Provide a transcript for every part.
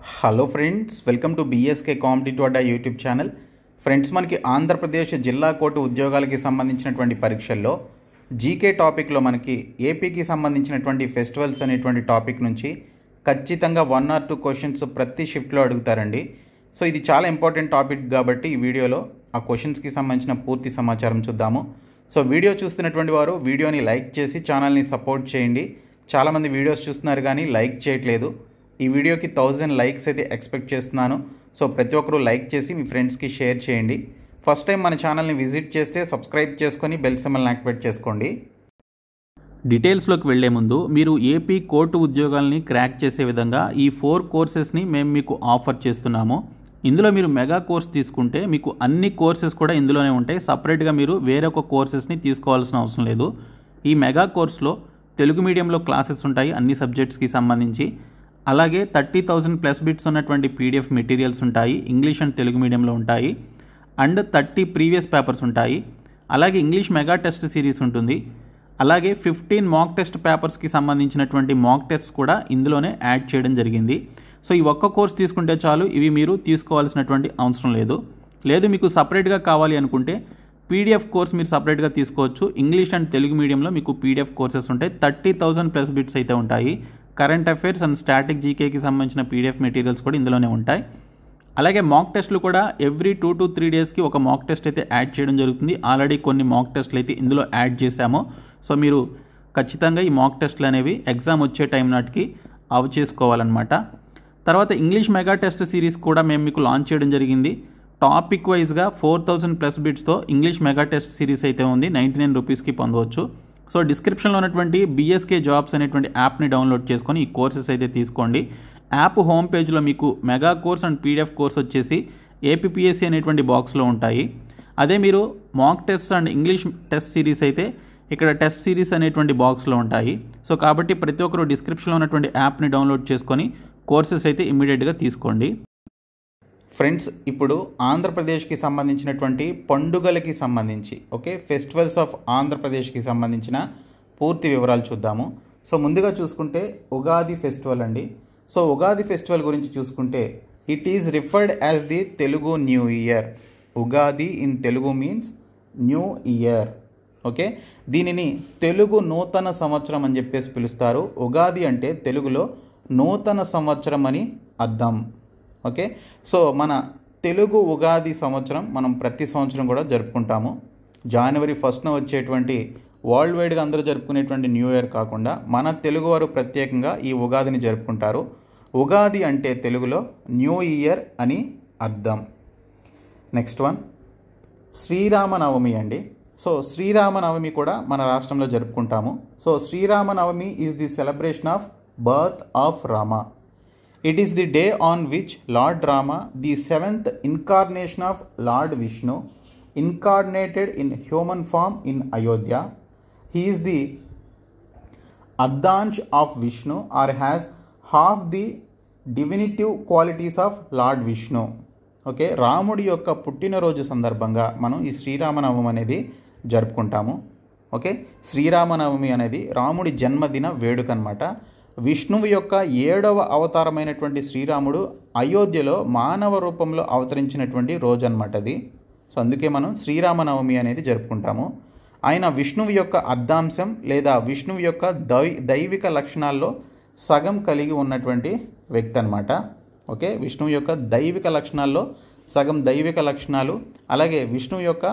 Hello friends, welcome to BSK competitive Adda YouTube channel. Friends, మనకి ఆంధ్రప్రదేశ్ జిల్లా court ఉద్యోగాలకి సంబంధించినటువంటి పరీక్షల్లో జీకే టాపిక్లో మనకి ఏపీకి సంబంధించినటువంటి ఫెస్టివల్స్ అనేటువంటి టాపిక్ నుంచి ఖచ్చితంగా 1 or 2 క్వశ్చన్స్ ప్రతి షిఫ్ట్లో అడుగుతారండి. సో ఇది చాలా ఇంపార్టెంట్ టాపిక్ కాబట్టి ఈ వీడియోలో ఆ క్వశ్చన్స్కి సంబంధించిన పూర్తి సమాచారం చూద్దాము. సో వీడియో చూస్తున్నటువంటి వారు వీడియోని లైక్ చేసి ఛానల్ని సపోర్ట్ చేయండి. చాలామంది వీడియోస్ చూస్తున్నారు కానీ లైక్ చేయట్లేదు. ఈ వీడియోకి 1000 లైక్స్ అయితే ఎక్స్పెక్ట్ చేస్తున్నాను. సో ప్రతి ఒక్కరూ లైక్ చేసి మీ ఫ్రెండ్స్కి షేర్ చేయండి. ఫస్ట్ టైం మన ఛానల్ని విజిట్ చేస్తే సబ్స్క్రైబ్ చేసుకొని బెల్ సింబల్ని యాక్టివేట్ చేసుకోండి. డీటెయిల్స్లోకి వెళ్లే ముందు మీరు ఏపీ కోర్టు ఉద్యోగాలని క్రాక్ చేసే విధంగా ఈ 4 కోర్సెస్ని మేము మీకు ఆఫర్ చేస్తున్నాము. ఇందులో మీరు మెగా కోర్స్ తీసుకుంటే మీకు అన్ని కోర్సెస్ కూడా ఇందులోనే ఉంటాయి. సపరేట్గా మీరు వేరొక కోర్సెస్ని తీసుకోవాల్సిన అవసరం లేదు. ఈ మెగా కోర్స్లో తెలుగు మీడియంలో క్లాసెస్ ఉంటాయి అన్ని సబ్జెక్ట్స్కి సంబంధించి. అలాగే 30,000 ప్లస్ బిట్స్ ఉన్నటువంటి పీడిఎఫ్ మెటీరియల్స్ ఉంటాయి. ఇంగ్లీష్ అండ్ తెలుగు మీడియంలో ఉంటాయి. అండ్ 30 ప్రీవియస్ పేపర్స్ ఉంటాయి. అలాగే ఇంగ్లీష్ మెగా టెస్ట్ సిరీస్ ఉంటుంది. అలాగే 15 మాక్ టెస్ట్ పేపర్స్కి సంబంధించినటువంటి మాక్ టెస్ట్ కూడా ఇందులోనే యాడ్ చేయడం జరిగింది. సో ఈ ఒక్క కోర్స్ తీసుకుంటే చాలు, ఇవి మీరు తీసుకోవాల్సినటువంటి అవసరం లేదు మీకు సపరేట్గా కావాలి అనుకుంటే పీడిఎఫ్ కోర్స్ మీరు సపరేట్గా తీసుకోవచ్చు. ఇంగ్లీష్ అండ్ తెలుగు మీడియంలో మీకు పీడిఎఫ్ కోర్సెస్ ఉంటాయి. 30,000 ప్లస్ బిట్స్ అయితే ఉంటాయి. కరెంట్ అఫైర్స్ అండ్ స్టాటిక్ జీకేకి సంబంధించిన పీడిఎఫ్ మెటీరియల్స్ కూడా ఇందులోనే ఉంటాయి. అలాగే మాక్ టెస్ట్లు కూడా ఎవ్రీ 2 to 3 డేస్కి ఒక మాక్ టెస్ట్ అయితే యాడ్ చేయడం జరుగుతుంది. ఆల్రెడీ కొన్ని మాక్ టెస్ట్లు అయితే ఇందులో యాడ్ చేశాము. సో మీరు ఖచ్చితంగా ఈ మాక్ టెస్ట్లు అనేవి ఎగ్జామ్ వచ్చే టైం నాటికి అవి చేసుకోవాలన్నమాట. తర్వాత ఇంగ్లీష్ మెగా టెస్ట్ సిరీస్ కూడా మేము మీకు లాంచ్ చేయడం జరిగింది. టాపిక్ వైజ్గా 4,000 ప్లస్ బిట్స్తో ఇంగ్లీష్ మెగా టెస్ట్ సిరీస్ అయితే ఉంది. 99 రూపీస్కి పొందవచ్చు. సో డిస్క్రిప్షన్లో ఉన్నటువంటి బిఎస్కే జాబ్స్ అనేటువంటి యాప్ని డౌన్లోడ్ చేసుకొని ఈ కోర్సెస్ అయితే తీసుకోండి. యాప్ హోమ్ పేజ్లో మీకు mega course and PDF course వచ్చేసి ఏపీపీఎస్సీ అనేటువంటి బాక్స్లో ఉంటాయి. అదే మీరు mock test and English test series అయితే ఇక్కడ టెస్ట్ సిరీస్ అనేటువంటి బాక్స్లో ఉంటాయి. సో కాబట్టి ప్రతి ఒక్కరు డిస్క్రిప్షన్లో ఉన్నటువంటి యాప్ని డౌన్లోడ్ చేసుకొని కోర్సెస్ అయితే ఇమీడియట్గా తీసుకోండి. ఫ్రెండ్స్, ఇప్పుడు ఆంధ్రప్రదేశ్కి సంబంధించినటువంటి పండుగలకి సంబంధించి ఫెస్టివల్స్ ఆఫ్ ఆంధ్రప్రదేశ్కి సంబంధించిన పూర్తి వివరాలు చూద్దాము. సో ముందుగా చూసుకుంటే ఉగాది ఫెస్టివల్ అండి. సో ఉగాది ఫెస్టివల్ గురించి చూసుకుంటే it is referred as the Telugu new year. Ugadi in Telugu means new year. దీనిని తెలుగు నూతన సంవత్సరం అని చెప్పేసి పిలుస్తారు. ఉగాది అంటే తెలుగులో నూతన సంవత్సరం అని అర్థం. సో మన తెలుగు ఉగాది సంవత్సరం మనం ప్రతి సంవత్సరం కూడా జరుపుకుంటాము. జనవరి 1న వచ్చేటువంటి వరల్డ్ వైడ్గా అందరూ జరుపుకునేటువంటి న్యూ ఇయర్ కాకుండా మన తెలుగువారు ప్రత్యేకంగా ఈ ఉగాదిని జరుపుకుంటారు. ఉగాది అంటే తెలుగులో న్యూ ఇయర్ అని అర్థం. నెక్స్ట్ వన్ శ్రీరామనవమి అండి. సో శ్రీరామనవమి కూడా మన రాష్ట్రంలో జరుపుకుంటాము. So Sri Rama Navami is the celebration of birth of Rama. It is the day on which Lord Rama, the 7th incarnation of Lord Vishnu, incarnated in human form in Ayodhya. He is the Ardhansh of Vishnu or has half the divinative qualities of Lord Vishnu. రాముడి యొక్క పుట్టినరోజు సందర్భంగా మనం ఈ శ్రీరామనవమి అనేది జరుపుకుంటాము. శ్రీరామనవమి అనేది రాముడి జన్మదిన వేడుక అన్నమాట. విష్ణువు యొక్క 7వ అవతారమైనటువంటి శ్రీరాముడు అయోధ్యలో మానవ రూపంలో అవతరించినటువంటి రోజు అన్నమాట అది. సో అందుకే మనం శ్రీరామనవమి అనేది జరుపుకుంటాము. ఆయన విష్ణువు యొక్క అర్ధాంశం లేదా విష్ణువు యొక్క దైవిక లక్షణాల్లో సగం కలిగి ఉన్నటువంటి వ్యక్తి అన్నమాట. విష్ణువు యొక్క దైవిక లక్షణాల్లో సగం దైవిక లక్షణాలు, అలాగే విష్ణువు యొక్క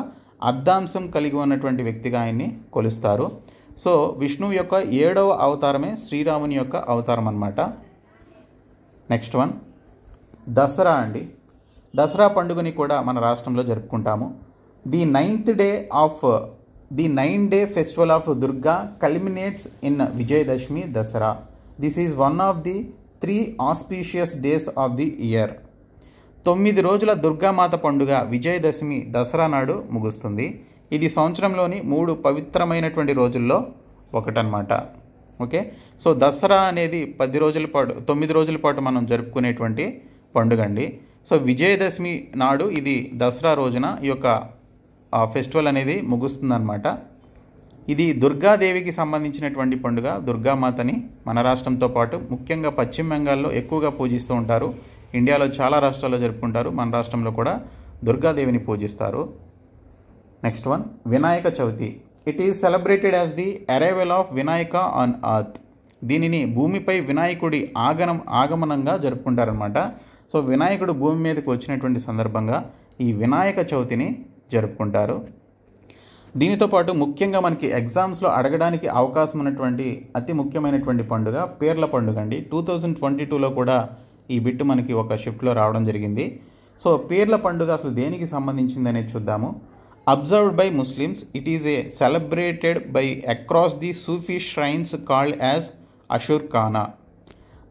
అర్ధాంశం కలిగి ఉన్నటువంటి వ్యక్తిగా ఆయన్ని కొలుస్తారు. సో విష్ణువు యొక్క 7వ అవతారమే శ్రీరాముని యొక్క అవతారం అన్నమాట. నెక్స్ట్ వన్ దసరా అండి. దసరా పండుగని కూడా మన రాష్ట్రంలో జరుపుకుంటాము. The 9-day festival of Durga culminates in Vijayadashami Dasara. This is one of the 3 auspicious days of the year. 9 రోజుల దుర్గామాత పండుగ విజయదశమి దసరా నాడు ముగుస్తుంది. ఇది సంవత్సరంలోని 3 పవిత్రమైనటువంటి రోజుల్లో ఒకటన్నమాట. సో దసరా అనేది 9 రోజుల పాటు మనం జరుపుకునేటువంటి పండుగ అండి. సో విజయదశమి నాడు ఇది దసరా రోజున ఈ యొక్క ఫెస్టివల్ అనేది ముగుస్తుందన్నమాట. ఇది దుర్గాదేవికి సంబంధించినటువంటి పండుగ. దుర్గామాతని మన రాష్ట్రంతో పాటు ముఖ్యంగా పశ్చిమ బెంగాల్లో ఎక్కువగా పూజిస్తూ ఉంటారు. ఇండియాలో చాలా రాష్ట్రాల్లో జరుపుకుంటారు. మన రాష్ట్రంలో కూడా దుర్గాదేవిని పూజిస్తారు. Next one, Vinayaka Chavithi. It is celebrated as the arrival of Vinayaka on earth. దీనిని భూమిపై వినాయకుడి ఆగమనంగా జరుపుకుంటారనమాట. సో వినాయకుడు భూమి మీదకి వచ్చినటువంటి సందర్భంగా ఈ వినాయక చవితిని జరుపుకుంటారు. దీనితో పాటు ముఖ్యంగా మనకి ఎగ్జామ్స్లో అడగడానికి అవకాశం ఉన్నటువంటి అతి ముఖ్యమైనటువంటి పండుగ పీర్ల పండుగ అండి. 2022లో కూడా ఈ బిట్టు మనకి ఒక షిఫ్ట్లో రావడం జరిగింది. సో పీర్ల పండుగ అసలు దేనికి సంబంధించింది అనేది చూద్దాము. Observed by Muslims, it is celebrated by across the Sufi shrines called as Ashur Khana.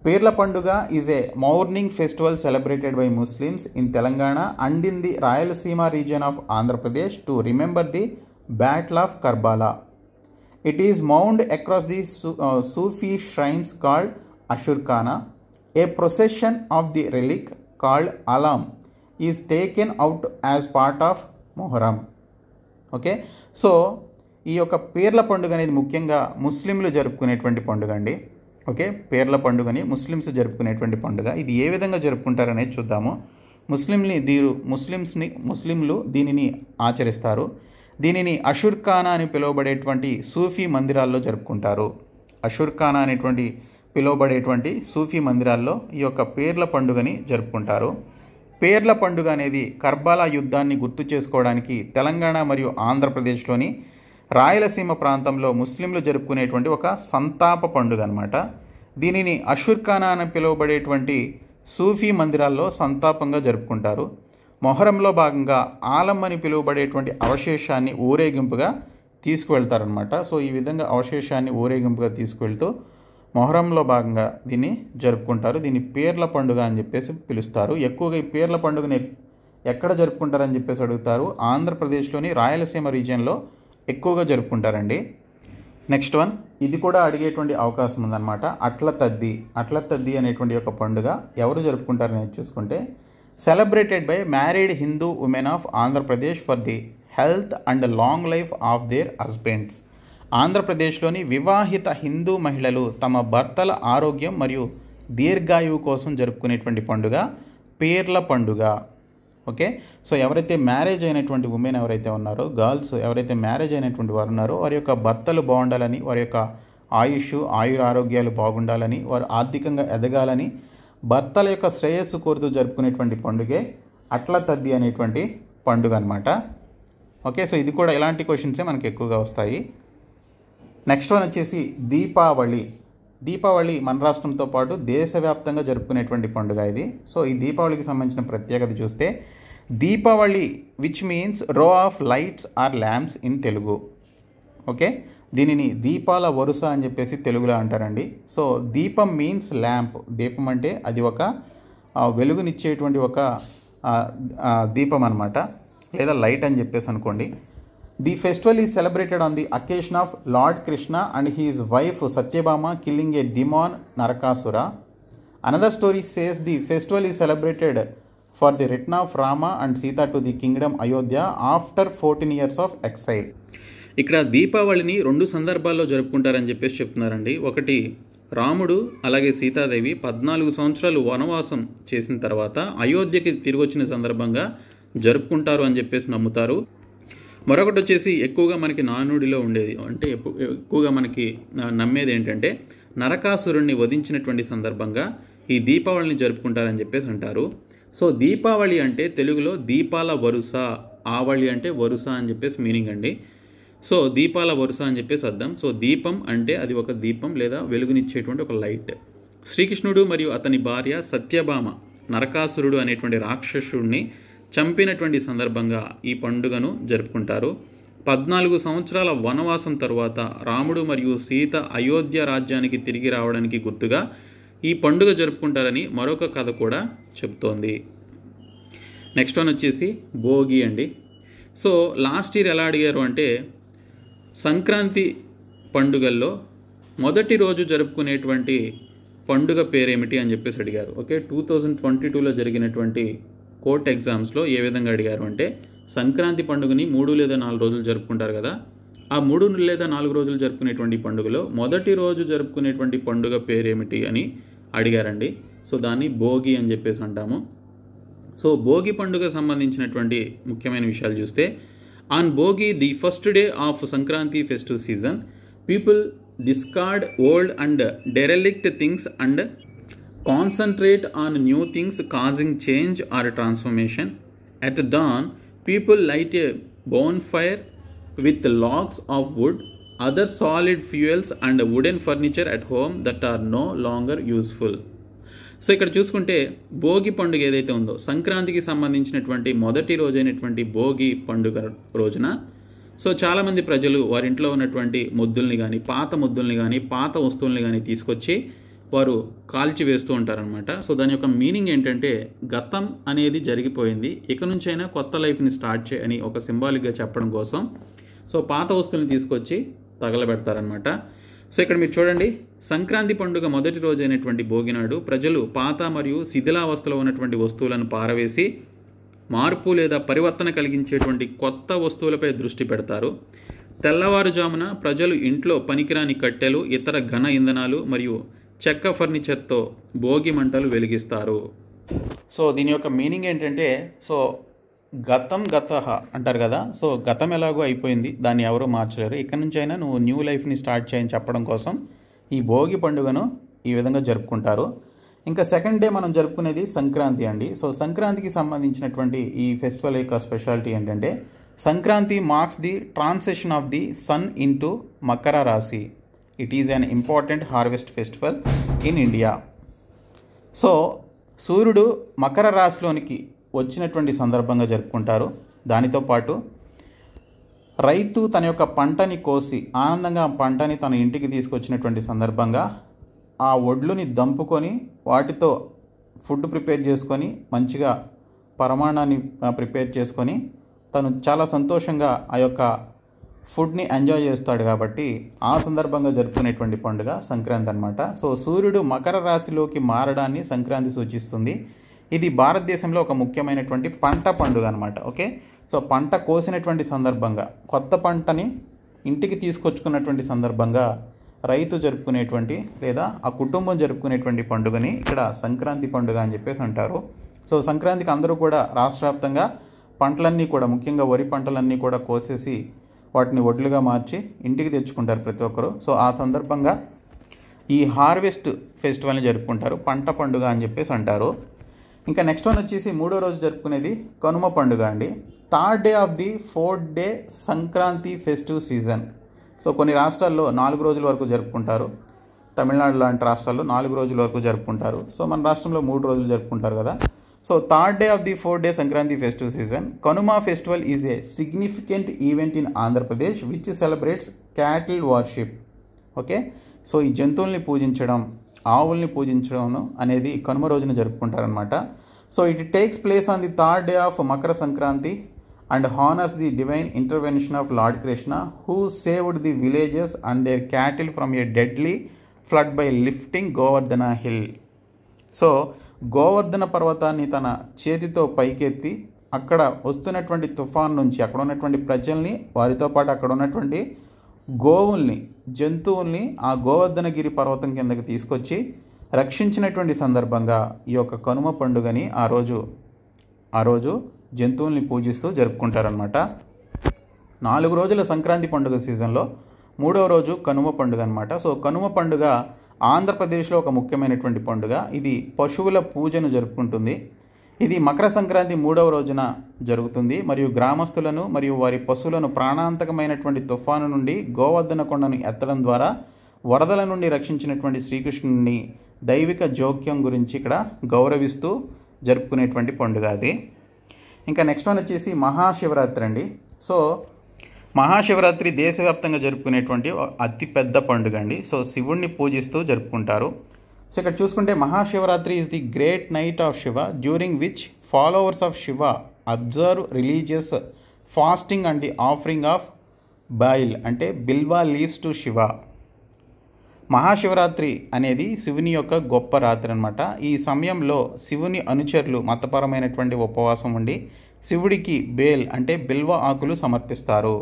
Pirla Panduga is a mourning festival celebrated by Muslims in Telangana and in the Rayalaseema region of Andhra Pradesh to remember the Battle of Karbala. It is mourned across the Sufi shrines called Ashur Khana. A procession of the relic called Alam is taken out as part of Muharram. Okay, so ఈ యొక్క పీర్ల పండుగ అనేది ముఖ్యంగా ముస్లింలు జరుపుకునేటువంటి పండుగ అండి. Okay, పీర్ల పండుగని ముస్లిమ్స్ జరుపుకునేటువంటి పండుగ. ఇది ఏ విధంగా జరుపుకుంటారనేది చూద్దాము. ముస్లింలు దీనిని ఆచరిస్తారు. దీనిని అషుర్ ఖానా అని పిలువబడేటువంటి సూఫీ మందిరాల్లో జరుపుకుంటారు. అషుర్ ఖానా అనేటువంటి పిలువబడేటువంటి సూఫీ మందిరాల్లో ఈ యొక్క పీర్ల పండుగని జరుపుకుంటారు. పీర్ల పండుగ అనేది కర్బాలా యుద్ధాన్ని గుర్తు చేసుకోవడానికి తెలంగాణ మరియు ఆంధ్రప్రదేశ్లోని రాయలసీమ ప్రాంతంలో ముస్లింలు జరుపుకునేటువంటి ఒక సంతాప పండుగ అనమాట. దీనిని అషుర్ ఖానా అని పిలువబడేటువంటి సూఫీ మందిరాల్లో సంతాపంగా జరుపుకుంటారు. మొహరంలో భాగంగా ఆలం అని పిలువబడేటువంటి అవశేషాన్ని ఊరేగింపుగా తీసుకువెళ్తారనమాట. సో ఈ విధంగా అవశేషాన్ని ఊరేగింపుగా తీసుకువెళ్తూ మొహరంలో భాగంగా దీన్ని జరుపుకుంటారు. దీన్ని పీర్ల పండుగ అని చెప్పేసి పిలుస్తారు. ఎక్కువగా ఈ పీర్ల పండుగని ఎక్కడ జరుపుకుంటారని చెప్పేసి అడుగుతారు. ఆంధ్రప్రదేశ్లోని రాయలసీమ రీజియన్లో ఎక్కువగా జరుపుకుంటారండి. నెక్స్ట్ వన్, ఇది కూడా అడిగేటువంటి అవకాశం ఉందన్నమాట. అట్ల తద్ది అనేటువంటి ఒక పండుగ ఎవరు జరుపుకుంటారనేది చూసుకుంటే, celebrated by married Hindu women of Andhra Pradesh for the health and long life of their husbands. ఆంధ్రప్రదేశ్లోని వివాహిత హిందూ మహిళలు తమ భర్తల ఆరోగ్యం మరియు దీర్ఘాయువు కోసం జరుపుకునేటువంటి పండుగ పీర్ల పండుగ. ఓకే, సో ఎవరైతే మ్యారేజ్ అయినటువంటి ఉమెన్ ఎవరైతే ఉన్నారో, గర్ల్స్ ఎవరైతే మ్యారేజ్ అయినటువంటి వారు ఉన్నారో వారి యొక్క భర్తలు బాగుండాలని, వారి యొక్క ఆరోగ్యాలు బాగుండాలని, వారు ఆర్థికంగా ఎదగాలని, భర్తల యొక్క శ్రేయస్సు కోరుతూ జరుపుకునేటువంటి పండుగే అట్ల తద్ది అనేటువంటి పండుగ అనమాట. ఓకే, సో ఇది కూడా ఇలాంటి క్వశ్చన్సే మనకి ఎక్కువగా వస్తాయి. నెక్స్ట్ వన్ వచ్చేసి దీపావళి మన రాష్ట్రంతో పాటు దేశవ్యాప్తంగా జరుపుకునేటువంటి పండుగ ఇది. సో ఈ దీపావళికి సంబంధించిన ప్రత్యేకత చూస్తే, Deepavali which means row of lights or lamps in Telugu. Okay, దీనిని దీపాల వరుస అని చెప్పేసి తెలుగులో అంటారండి. సో దీపం మీన్స్ ల్యాంప్. దీపం అంటే అది ఒక వెలుగునిచ్చేటువంటి ఒక దీపం అనమాట, లేదా లైట్ అని చెప్పేసి అనుకోండి. The festival is celebrated on the occasion of Lord Krishna and his wife Satyabhama killing a demon Narakasura. Another story says the festival is celebrated for the return of Rama and Sita to the kingdom Ayodhya after 14 years of exile. ఇక్కడ దీపావళిని 2 సందర్భాల్లో జరుపుకుంటారని చెప్పేసి చెప్తున్నారండి. ఒకటి, రాముడు అలాగే సీతాదేవి 14 సంవత్సరాలు వనవాసం చేసిన తర్వాత అయోధ్యకి తిరిగి వచ్చిన సందర్భంగా జరుపుకుంటారు అని చెప్పేసి నమ్ముతారు. మరొకటి వచ్చేసి ఎక్కువగా మనకి నానుడిలో ఉండేది, అంటే ఎక్కువగా మనకి నమ్మేది ఏంటంటే, నరకాసురుణ్ణి వధించినటువంటి సందర్భంగా ఈ దీపావళిని జరుపుకుంటారని చెప్పేసి అంటారు. సో దీపావళి అంటే తెలుగులో దీపాల వరుస, ఆవళి అంటే వరుస అని చెప్పేసి మీనింగ్ అండి. సో దీపాల వరుస అని చెప్పేసి అర్థం. సో దీపం అంటే అది ఒక దీపం లేదా వెలుగునిచ్చేటువంటి ఒక లైట్. శ్రీకృష్ణుడు మరియు అతని భార్య సత్యభామ నరకాసురుడు అనేటువంటి రాక్షసుడిని చంపినటువంటి సందర్భంగా ఈ పండుగను జరుపుకుంటారు. 14 సంవత్సరాల వనవాసం తరువాత రాముడు మరియు సీత అయోధ్య రాజ్యానికి తిరిగి రావడానికి గుర్తుగా ఈ పండుగ జరుపుకుంటారని మరొక కథ కూడా చెప్తోంది. నెక్స్ట్ వన్ వచ్చేసి భోగి అండి. సో లాస్ట్ ఇయర్ ఎలా అడిగారు అంటే, సంక్రాంతి పండుగల్లో మొదటి రోజు జరుపుకునేటువంటి పండుగ పేరేమిటి అని చెప్పేసి అడిగారు. ఓకే, 2022లో జరిగినటువంటి కోర్ట్ ఎగ్జామ్స్లో ఏ విధంగా అడిగారు అంటే, సంక్రాంతి పండుగని 3 లేదా 4 రోజులు జరుపుకుంటారు కదా, ఆ 3 లేదా 4 రోజులు జరుపుకునేటువంటి పండుగలో మొదటి రోజు జరుపుకునేటువంటి పండుగ పేరేమిటి అని అడిగారండి. సో దాన్ని భోగి అని చెప్పేసి అంటాము. సో భోగి పండుగ సంబంధించినటువంటి ముఖ్యమైన విషయాలు చూస్తే, on Bhogi the first day of Sankranti festive season people discard old and derelict things and concentrate on new things causing change or transformation. At dawn, people light a bonfire with logs of wood, other solid fuels and wooden furniture at home that are no longer useful. So ఇక్కడ చూసుకుంటే భోగి పండుగ ఏదైతే ఉందో, సంక్రాంతికి సంబంధించినటువంటి మొదటి రోజైనటువంటి భోగి పండుగ రోజున సో చాలామంది ప్రజలు వారి ఇంట్లో ఉన్నటువంటి ముద్దుల్ని కానీ, పాత ముద్దుల్ని కానీ, పాత వస్తువుల్ని కానీ తీసుకొచ్చి వారు కాల్చి వేస్తూ ఉంటారనమాట. సో దాని యొక్క మీనింగ్ ఏంటంటే, గతం అనేది జరిగిపోయింది, ఇక నుంచైనా కొత్త లైఫ్ని స్టార్ట్ చేయని ఒక సింబాలిక్గా చెప్పడం కోసం సో పాత వస్తువుల్ని తీసుకొచ్చి తగలబెడతారనమాట. సో ఇక్కడ మీరు చూడండి, సంక్రాంతి పండుగ మొదటి రోజు అయినటువంటి భోగి నాడు ప్రజలు పాత మరియు శిథిలావస్థలో ఉన్నటువంటి వస్తువులను పారవేసి మార్పు లేదా పరివర్తన కలిగించేటువంటి కొత్త వస్తువులపై దృష్టి పెడతారు. తెల్లవారుజామున ప్రజలు ఇంట్లో పనికిరాని కట్టెలు, ఇతర ఘన ఇంధనాలు మరియు చెక్క ఫర్నిచర్తో భోగి మంటలు వెలిగిస్తారు. సో దీని యొక్క మీనింగ్ ఏంటంటే, సో గతం గతః అంటారు కదా, సో గతం ఎలాగో అయిపోయింది, దాన్ని ఎవరూ మార్చలేరు, ఇక్కడ నుంచి అయినా నువ్వు న్యూ లైఫ్ని స్టార్ట్ చేయని చెప్పడం కోసం ఈ భోగి పండుగను ఈ విధంగా జరుపుకుంటారు. ఇంకా సెకండ్ డే మనం జరుపుకునేది సంక్రాంతి అండి. సో సంక్రాంతికి సంబంధించినటువంటి ఈ ఫెస్టివల్ యొక్క స్పెషాలిటీ ఏంటంటే, Sankranti marks the transition of the sun into Makara Rashi. It is an important harvest festival in India. So సూర్యుడు మకర రాశిలోనికి వచ్చినటువంటి సందర్భంగా జరుపుకుంటారు. దానితో పాటు రైతు తన యొక్క పంటని కోసి ఆనందంగా ఆ పంటని తన ఇంటికి తీసుకొచ్చినటువంటి సందర్భంగా ఆ ఒడ్లుని దంపుకొని వాటితో ఫుడ్ ప్రిపేర్ చేసుకొని మంచిగా పరమాణాన్ని ప్రిపేర్ చేసుకొని తను చాలా సంతోషంగా ఆ యొక్క ఫుడ్ని ఎంజాయ్ చేస్తాడు. కాబట్టి ఆ సందర్భంగా జరుపుకునేటువంటి పండుగ సంక్రాంతి అనమాట. సో సూర్యుడు మకర రాశిలోకి మారడాన్ని సంక్రాంతి సూచిస్తుంది. ఇది భారతదేశంలో ఒక ముఖ్యమైనటువంటి పంట పండుగ అనమాట. ఓకే, సో పంట కోసినటువంటి సందర్భంగా, కొత్త పంటని ఇంటికి తీసుకొచ్చుకున్నటువంటి సందర్భంగా రైతు జరుపుకునేటువంటి లేదా ఆ కుటుంబం జరుపుకునేటువంటి పండుగని ఇక్కడ సంక్రాంతి పండుగ అని చెప్పేసి అంటారు. సో సంక్రాంతికి అందరూ కూడా రాష్ట్ర వ్యాప్తంగా పంటలన్నీ కూడా, ముఖ్యంగా వరి పంటలన్నీ కూడా కోసేసి వాటిని వడ్లుగా మార్చి ఇంటికి తెచ్చుకుంటారు ప్రతి ఒక్కరు. సో ఆ సందర్భంగా ఈ హార్వెస్ట్ ఫెస్టివల్ని జరుపుకుంటారు, పంట పండుగ అని చెప్పేసి అంటారు. ఇంకా నెక్స్ట్ వన్ వచ్చేసి మూడో రోజు జరుపుకునేది కనుమ పండుగ అండి. Third day of the fourth day Sankranti festive season. So కొన్ని రాష్ట్రాల్లో 4 రోజుల వరకు జరుపుకుంటారు. తమిళనాడు లాంటి రాష్ట్రాల్లో 4 రోజుల వరకు జరుపుకుంటారు. సో మన రాష్ట్రంలో 3 రోజులు జరుపుకుంటారు కదా. So third day of the fourth day Sankranti festive season. Kanuma festival is a significant event in Andhra Pradesh which celebrates cattle worship. Okay, so ఈ జంతువుల్ని పూజించడం, ఆవుల్ని పూజించడం అనేది కనుమ రోజున జరుపుకుంటారనమాట. So it takes place on the third day of Makara Sankranti and honors the divine intervention of Lord Krishna, who saved the villages and their cattle from a deadly flood by lifting Govardhana hill. So Govardhana పర్వతాన్ని తన చేతితో పైకెత్తి అక్కడ వస్తున్నటువంటి తుఫాన్ నుంచి అక్కడ ఉన్నటువంటి ప్రజల్ని, వారితో పాటు అక్కడ ఉన్నటువంటి గోవుల్ని, జంతువుల్ని ఆ గోవర్ధనగిరి పర్వతం కిందకి తీసుకొచ్చి రక్షించినటువంటి సందర్భంగా ఈ యొక్క కనుమ పండుగని ఆ రోజు జంతువుల్ని పూజిస్తూ జరుపుకుంటారనమాట. 4 రోజుల సంక్రాంతి పండుగ సీజన్లో 3వ రోజు కనుమ పండుగ అనమాట. సో కనుమ పండుగ ఆంధ్రప్రదేశ్లో ఒక ముఖ్యమైనటువంటి పండుగ. ఇది పశువుల పూజను జరుపుకుంటుంది. ఇది మకర సంక్రాంతి 3వ రోజున జరుగుతుంది మరియు గ్రామస్తులను మరియు వారి పశువులను ప్రాణాంతకమైనటువంటి తుఫాను నుండి గోవర్ధన కొండను ఎత్తడం ద్వారా వరదల నుండి రక్షించినటువంటి శ్రీకృష్ణుని దైవిక జోక్యం గురించి ఇక్కడ గౌరవిస్తూ జరుపుకునేటువంటి పండుగ అది. ఇంకా నెక్స్ట్ వన్ వచ్చేసి మహాశివరాత్రి అండి. సో మహాశివరాత్రి దేశవ్యాప్తంగా జరుపుకునేటువంటి అతిపెద్ద పండుగ అండి. సో శివుణ్ణి పూజిస్తూ జరుపుకుంటారు. సో ఇక్కడ చూసుకుంటే Mahashivaratri is the great night of Shiva during which followers of Shiva observe religious fasting and the offering of bael అంటే బిల్వా లీవ్స్ టు శివ. మహాశివరాత్రి అనేది శివుని యొక్క గొప్ప రాత్రి అనమాట. ఈ సమయంలో శివుని అనుచరులు మతపరమైనటువంటి ఉపవాసం ఉండి శివుడికి బేల్ అంటే బిల్వ ఆకులు సమర్పిస్తారు.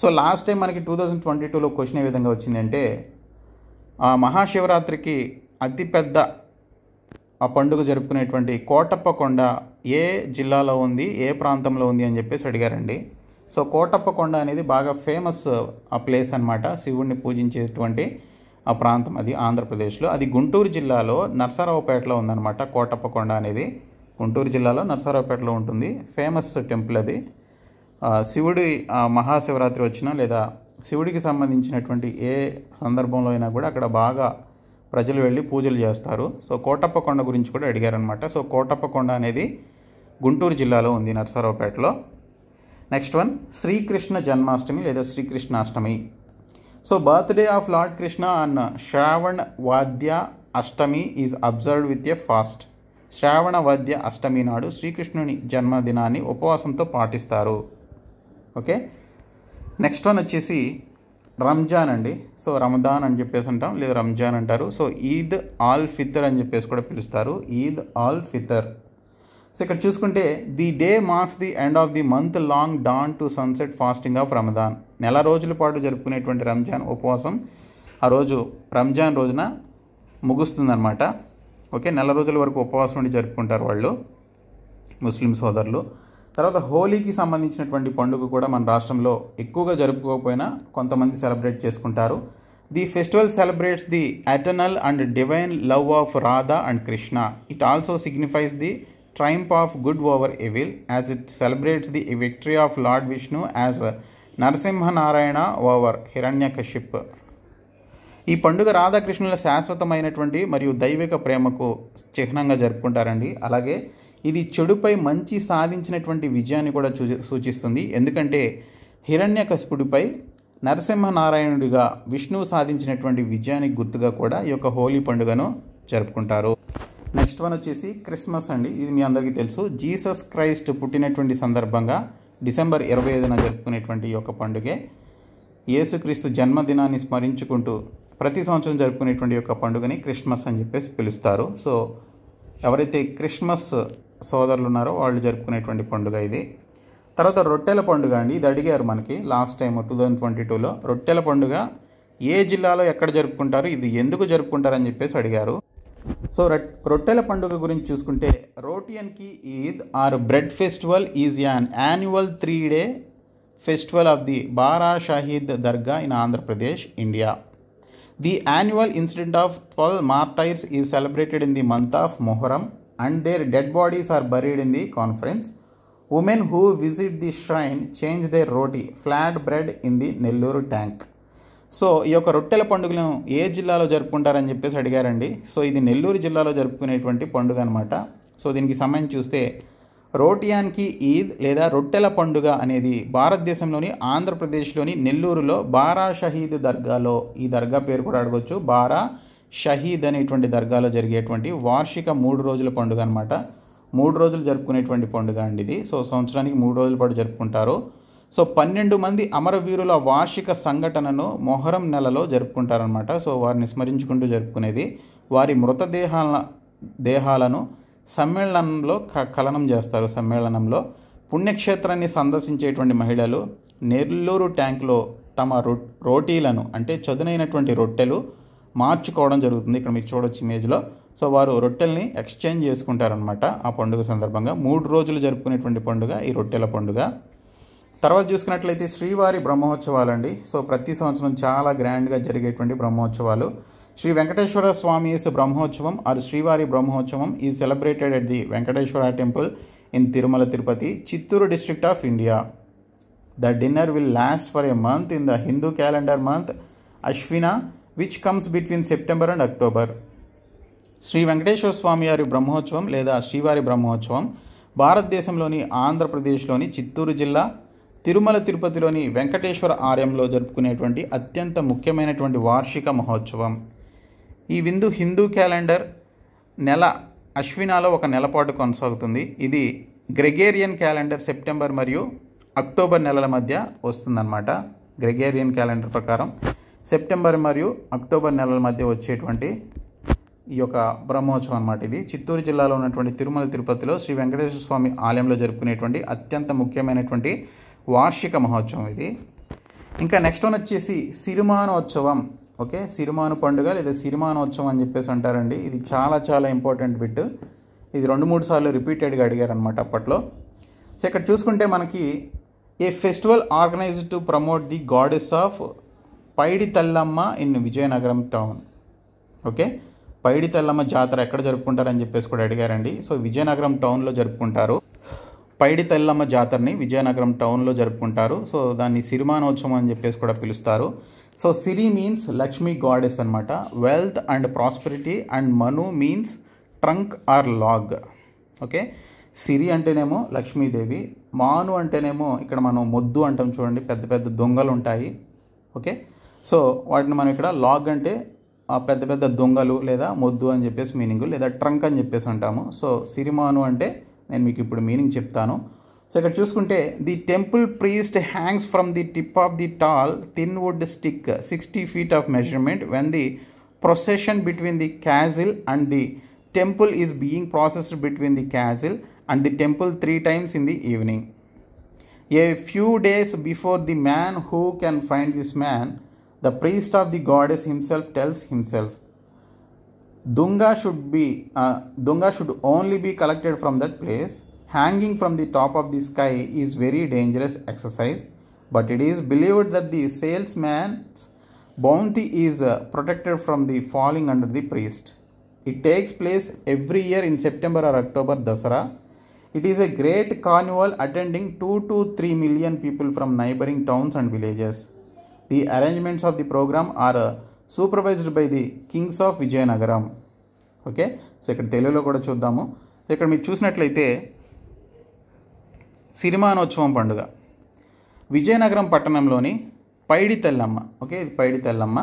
సో లాస్ట్ టైం మనకి 2022లో క్వశ్చన్ ఏ విధంగా వచ్చిందంటే, ఆ మహాశివరాత్రికి అతిపెద్ద ఆ పండుగ జరుపుకునేటువంటి కోటప్ప కొండ ఏ జిల్లాలో ఉంది, ఏ ప్రాంతంలో ఉంది అని చెప్పేసి అడిగారండి. సో కోటప్ప కొండ అనేది బాగా ఫేమస్ ఆ ప్లేస్ అనమాట, శివుడిని పూజించేటువంటి ఆ ప్రాంతం అది ఆంధ్రప్రదేశ్లో. అది గుంటూరు జిల్లాలో నరసరావుపేటలో ఉందన్నమాట. కోటప్ప కొండ అనేది గుంటూరు జిల్లాలో నరసరావుపేటలో ఉంటుంది. ఫేమస్ టెంపుల్ అది. శివుడి మహాశివరాత్రి వచ్చినా లేదా శివుడికి సంబంధించినటువంటి ఏ సందర్భంలో అయినా కూడా అక్కడ బాగా ప్రజలు వెళ్ళి పూజలు చేస్తారు. సో కోటప్ప కొండ గురించి కూడా అడిగారనమాట. సో కోటప్ప కొండ అనేది గుంటూరు జిల్లాలో ఉంది, నరసరావుపేటలో. నెక్స్ట్ వన్, శ్రీకృష్ణ జన్మాష్టమి లేదా Srikrishnashtami. So birthday of lord Krishna on Shravana Vadya Ashtami is observed with a fast. Shravana Vadya Ashtami నాడు శ్రీకృష్ణుని జన్మదినాన్ని ఉపవాసంతో పాటిస్తారు. ఓకే, నెక్స్ట్ వన్ వచ్చేసి రంజాన్ అండి. సో రమదాన్ అని చెప్పేసి అంటాం, లేదా రంజాన్ అంటారు. సో ఈద్ ఆల్ ఫితర్ అని చెప్పేసి కూడా పిలుస్తారు, ఈద్ ఆల్ ఫితర్. సో ఇక్కడ చూసుకుంటే the day marks the end of the month long dawn to sunset fasting of Ramadan. నెల రోజుల పాటు జరుపుకునేటువంటి రంజాన్ ఉపవాసం ఆ రోజు రంజాన్ రోజున ముగుస్తుందన్నమాట. ఓకే, నెల రోజుల వరకు ఉపవాసం ఉండి జరుపుకుంటారు వాళ్ళు ముస్లిం సోదరులు. తర్వాత హోలీకి సంబంధించినటువంటి పండుగ కూడా మన రాష్ట్రంలో ఎక్కువగా జరుపుకోకపోయినా కొంతమంది సెలబ్రేట్ చేసుకుంటారు. The festival celebrates the eternal and divine love of Radha and Krishna. It also signifies the triumph of good over evil, as it celebrates the victory of Lord Vishnu as Narasimha Narayana over Hiranyakashipu. ఈ పండుగ రాధాకృష్ణుల శాశ్వతమైనటువంటి మరియు దైవిక ప్రేమకు చిహ్నంగా జరుపుకుంటారండి. అలాగే ఇది చెడుపై మంచి సాధించినటువంటి విజయాన్ని కూడా సూచిస్తుంది. ఎందుకంటే హిరణ్యకశిపుడిపై నరసింహనారాయణుడిగా విష్ణువు సాధించినటువంటి విజయానికి గుర్తుగా కూడా ఈ యొక్క హోలీ పండుగను జరుపుకుంటారు. నెక్స్ట్ వన్ వచ్చేసి క్రిస్మస్ అండి. ఇది మీ అందరికీ తెలుసు. జీసస్ క్రైస్ట్ పుట్టినటువంటి సందర్భంగా డిసెంబర్ 25న జరుపుకునేటువంటి ఈ యొక్క పండుగే యేసుక్రీస్తు జన్మదినాన్ని స్మరించుకుంటూ ప్రతి సంవత్సరం జరుపుకునేటువంటి యొక్క పండుగని క్రిస్మస్ అని చెప్పేసి పిలుస్తారు. సో ఎవరైతే క్రిస్మస్ సోదరులు ఉన్నారో వాళ్ళు జరుపుకునేటువంటి పండుగ ఇది. తర్వాత రొట్టెల పండుగ అండి. ఇది అడిగారు మనకి లాస్ట్ టైం 2022లో. రొట్టెల పండుగ ఏ జిల్లాలో ఎక్కడ జరుపుకుంటారు, ఇది ఎందుకు జరుపుకుంటారని చెప్పేసి అడిగారు. సో రొట్టెల పండుగ గురించి చూసుకుంటే Rotiyan ki Eid or bread festival is an annual 3-day festival of the Bara Shaheed Dargah in Andhra Pradesh, India. The annual incident of 12 martyrs is celebrated in the month of Muharram and their dead bodies are buried in the conference. Women who visit the shrine change their roti flat bread in the Nellore tank. So ఈ యొక్క రొట్టెల పండుగను ఏ జిల్లాలో జరుపుకుంటారని చెప్పేసి అడిగారండి. So ఇది నెల్లూరు జిల్లాలో జరుపుకునేటువంటి పండుగ అనమాట. సో దీనికి సంబంధించి చూస్తే రోటియాన్కి ఈద్ లేదా రొట్టెల పండుగ అనేది భారతదేశంలోని ఆంధ్రప్రదేశ్లోని నెల్లూరులో బారా షహీద్ దర్గాలో, ఈ దర్గా పేరు కూడా అడగొచ్చు, బారా షహీద్ అనేటువంటి దర్గాలో జరిగేటువంటి వార్షిక 3 రోజుల పండుగ అనమాట. 3 రోజులు జరుపుకునేటువంటి పండుగ అండి ఇది. సో సంవత్సరానికి 3 రోజుల పాటు జరుపుకుంటారు. సో 12 మంది అమరవీరుల వార్షిక సంఘటనను మొహరం నెలలో జరుపుకుంటారనమాట. సో వారిని స్మరించుకుంటూ జరుపుకునేది. వారి మృతదేహాలను సమ్మేళనంలో ఖననం చేస్తారు. సమ్మేళనంలో పుణ్యక్షేత్రాన్ని సందర్శించేటువంటి మహిళలు నెల్లూరు ట్యాంక్లో తమ రోటీలను అంటే చదునైనటువంటి రొట్టెలు మార్చుకోవడం జరుగుతుంది. ఇక్కడ మీకు చూడొచ్చు ఇమేజ్లో. సో వారు రొట్టెల్ని ఎక్స్చేంజ్ చేసుకుంటారనమాట ఆ పండుగ సందర్భంగా. 3 రోజులు జరుపుకునేటువంటి పండుగ ఈ రొట్టెల పండుగ. తర్వాత చూసుకున్నట్లయితే శ్రీవారి బ్రహ్మోత్సవాలు అండి. సో ప్రతి సంవత్సరం చాలా గ్రాండ్గా జరిగేటువంటి బ్రహ్మోత్సవాలు. Sri Venkateswara Swami's Brahmotsavam or Srivari Brahmotsavam is celebrated at the Venkateswara temple in Tirumala Tirupati, Chittoor district of India. The dinner will last for a month in the Hindu calendar month Ashwina which comes between September and October. Sri Venkateswara Swamy వారి బ్రహ్మోత్సవం లేదా శ్రీవారి బ్రహ్మోత్సవం భారతదేశంలోని ఆంధ్రప్రదేశ్లోని చిత్తూరు జిల్లా తిరుమల తిరుపతిలోని వెంకటేశ్వర ఆలయంలో జరుపుకునేటువంటి అత్యంత ముఖ్యమైనటువంటి వార్షిక మహోత్సవం. ఈ విందు హిందూ క్యాలెండర్ నెల అశ్వినాలో ఒక నెలపాటు కొనసాగుతుంది. ఇది గ్రెగేరియన్ క్యాలెండర్ సెప్టెంబర్ మరియు అక్టోబర్ నెలల మధ్య వస్తుందన్నమాట. గ్రెగేరియన్ క్యాలెండర్ ప్రకారం సెప్టెంబర్ మరియు అక్టోబర్ నెలల మధ్య వచ్చేటువంటి ఈ యొక్క బ్రహ్మోత్సవం అన్నమాట. ఇది చిత్తూరు జిల్లాలో ఉన్నటువంటి తిరుమల తిరుపతిలో శ్రీ వెంకటేశ్వర స్వామి ఆలయంలో జరుపుకునేటువంటి అత్యంత ముఖ్యమైనటువంటి వార్షిక మహోత్సవం ఇది. ఇంకా నెక్స్ట్ వన్ వచ్చేసి సిరిమానోత్సవం ఓకే, సిరిమాను పండుగ లేదా సిరిమానోత్సవం అని చెప్పేసి అంటారండి. ఇది చాలా చాలా ఇంపార్టెంట్ బిట్. ఇది 2-3 సార్లు రిపీటెడ్గా అడిగారు అనమాట అప్పట్లో. సో ఇక్కడ చూసుకుంటే మనకి a festival organized to promote the goddess of Paidi Thallamma in Vizianagaram town. Okay, Paidi Thallamma jatara ఎక్కడ జరుపుకుంటారని చెప్పేసి కూడా అడిగారండి. సో విజయనగరం టౌన్లో జరుపుకుంటారు. పైడి తల్లమ్మ జాతరని విజయనగరం టౌన్లో జరుపుకుంటారు. సో దాన్ని సిరిమానోత్సవం అని చెప్పేసి కూడా పిలుస్తారు. So Siri means Lakshmi goddess అనమాట, wealth and prosperity, and Manu means trunk or log. Okay, Siri అంటేనేమో లక్ష్మీదేవి, మాను అంటేనేమో ఇక్కడ మనం మొద్దు అంటాం చూడండి, పెద్ద పెద్ద దొంగలు ఉంటాయి. ఓకే, సో వాటిని మనం ఇక్కడ లాగ్ అంటే పెద్ద పెద్ద దొంగలు లేదా మొద్దు అని చెప్పేసి మీనింగ్, లేదా ట్రంక్ అని చెప్పేసి అంటాము. సో సిరిమాను అంటే నేను మీకు ఇప్పుడు మీనింగ్ చెప్తాను. సో ఇక్కడ చూసుకుంటే the temple priest hangs from the tip of the tall thin wood stick 60 feet of measurement when the procession between the castle and the temple is being processed between the castle and the temple 3 times in the evening. A few days before the man who can find this man, the priest of the goddess himself tells himself, Dunga should only be collected from that place. Hanging from the top of the sky is very dangerous exercise, but it is believed that the salesman's bounty is protected from the falling under the priest. It takes place every year in September or October, Dasara. It is a great carnival attending 2 to 3 million people from neighboring towns and villages. The arrangements of the program are supervised by the kings of Vijayanagaram. Okay, so ఇక్కడ తెలుగులో కూడా చూద్దాము. So ఇక్కడ మీరు చూసినట్లయితే సిరిమానోత్సవం పండుగ విజయనగరం పట్టణంలోని పైడి Tellamma. Okay, ఇది పైడి తెల్లమ్మ.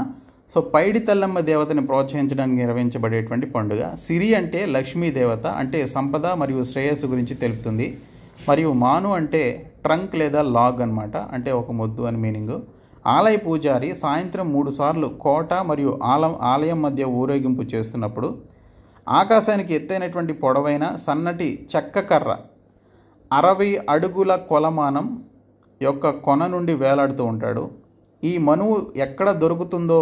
సో పైడి తెల్లమ్మ దేవతని ప్రోత్సహించడానికి నిర్వహించబడేటువంటి పండుగ. సిరి అంటే లక్ష్మీ దేవత, అంటే సంపద మరియు శ్రేయస్సు గురించి తెలుపుతుంది. మరియు మాను అంటే ట్రంక్ లేదా లాగ్ అనమాట, అంటే ఒక మొద్దు అని మీనింగు. ఆలయ పూజారి సాయంత్రం 3 సార్లు కోట మరియు ఆలయం మధ్య ఊరేగింపు చేస్తున్నప్పుడు ఆకాశానికి ఎత్తైనటువంటి పొడవైన సన్నటి చెక్క కర్ర 60 అడుగుల కొలమానం యొక్క కొన నుండి వేలాడుతూ ఉంటాడు. ఈ మనువు ఎక్కడ దొరుకుతుందో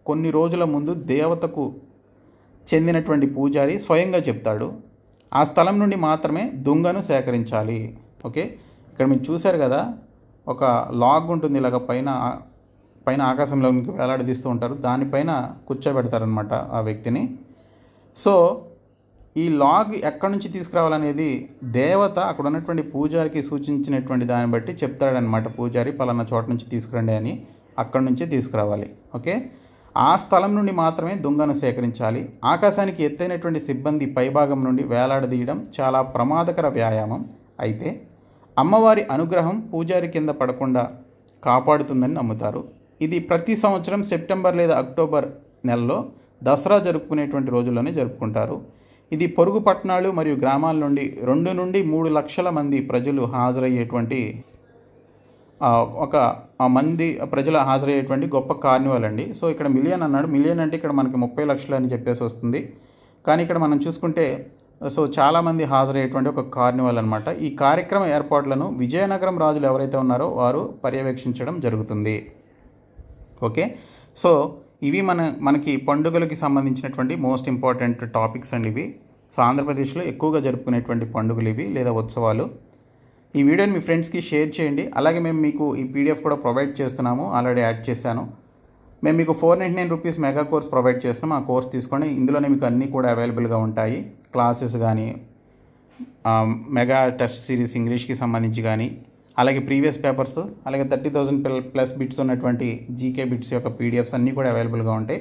కొన్ని రోజుల ముందు దేవతకు చెందినటువంటి పూజారి స్వయంగా చెప్తాడు. ఆ స్థలం నుండి మాత్రమే దుంగను సేకరించాలి. ఓకే, ఇక్కడ మీరు చూశారు కదా, ఒక లాగ్ ఉంటుంది, ఇలాగ పైన ఆకాశంలోకి వేలాడదీస్తూ ఉంటారు, దానిపైన కూర్చోబెడతారనమాట ఆ వ్యక్తిని. సో ఈ లాగ్ ఎక్కడి నుంచి తీసుకురావాలనేది దేవత అక్కడ ఉన్నటువంటి పూజారికి సూచించినటువంటి దాన్ని బట్టి చెప్తాడనమాట. పూజారి పలానా చోట నుంచి తీసుకురండి అని, అక్కడి నుంచే తీసుకురావాలి. ఓకే, ఆ స్థలం నుండి మాత్రమే దుంగను సేకరించాలి. ఆకాశానికి ఎత్తైనటువంటి సిబ్బంది పైభాగం నుండి వేలాడదీయడం చాలా ప్రమాదకర వ్యాయామం. అయితే అమ్మవారి అనుగ్రహం పూజారి కింద పడకుండా కాపాడుతుందని నమ్ముతారు. ఇది ప్రతి సంవత్సరం సెప్టెంబర్ లేదా అక్టోబర్ నెలలో దసరా జరుపుకునేటువంటి రోజుల్లోనే జరుపుకుంటారు. ఇది పొరుగు పట్టణాలు మరియు గ్రామాల నుండి 2 నుండి 3 లక్షల మంది ప్రజలు హాజరయ్యేటువంటి గొప్ప కార్నివల్ అండి. సో ఇక్కడ మిలియన్ అన్నాడు, మిలియన్ అంటే ఇక్కడ మనకి 30 లక్షలు అని చెప్పేసి వస్తుంది. కానీ ఇక్కడ మనం చూసుకుంటే సో చాలామంది హాజరయ్యేటువంటి ఒక కార్నివల్ అనమాట. ఈ కార్యక్రమ ఏర్పాట్లను విజయనగరం రాజులు ఎవరైతే ఉన్నారో వారు పర్యవేక్షించడం జరుగుతుంది. ఓకే, సో ఇవి మనకి పండుగలకి సంబంధించినటువంటి మోస్ట్ ఇంపార్టెంట్ టాపిక్స్ అండి ఇవి. సో ఆంధ్రప్రదేశ్లో ఎక్కువగా జరుపుకునేటువంటి పండుగలు ఇవి లేదా ఉత్సవాలు. ఈ వీడియోని మీ ఫ్రెండ్స్కి షేర్ చేయండి. అలాగే మేము మీకు ఈ పీడిఎఫ్ కూడా ప్రొవైడ్ చేస్తున్నాము, ఆల్రెడీ యాడ్ చేశాను. మేము మీకు 499 రూపీస్ మెగా కోర్స్ ప్రొవైడ్ చేస్తున్నాం. ఆ కోర్స్ తీసుకోండి, ఇందులోనే మీకు అన్నీ కూడా అవైలబుల్గా ఉంటాయి. క్లాసెస్ కానీ, మెగా టెస్ట్ సిరీస్ ఇంగ్లీష్కి సంబంధించి కానీ, అలాగే ప్రీవియస్ పేపర్స్, అలాగే 30,000+ బిట్స్ ఉన్నటువంటి జీకే బిట్స్ యొక్క పీడిఎఫ్స్ అన్నీ కూడా అవైలబుల్గా ఉంటాయి.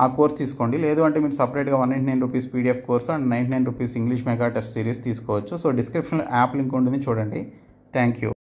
ఆ కోర్స్ తీసుకోండి. లేదు అంటే మీరు సపరేట్గా 199 rupees PDF course and 99 rupees English mega test series తీసుకోవచ్చు. సో డిస్క్రిప్షన్లో యాప్ లింక్ ఉంటుంది, చూడండి. Thank you.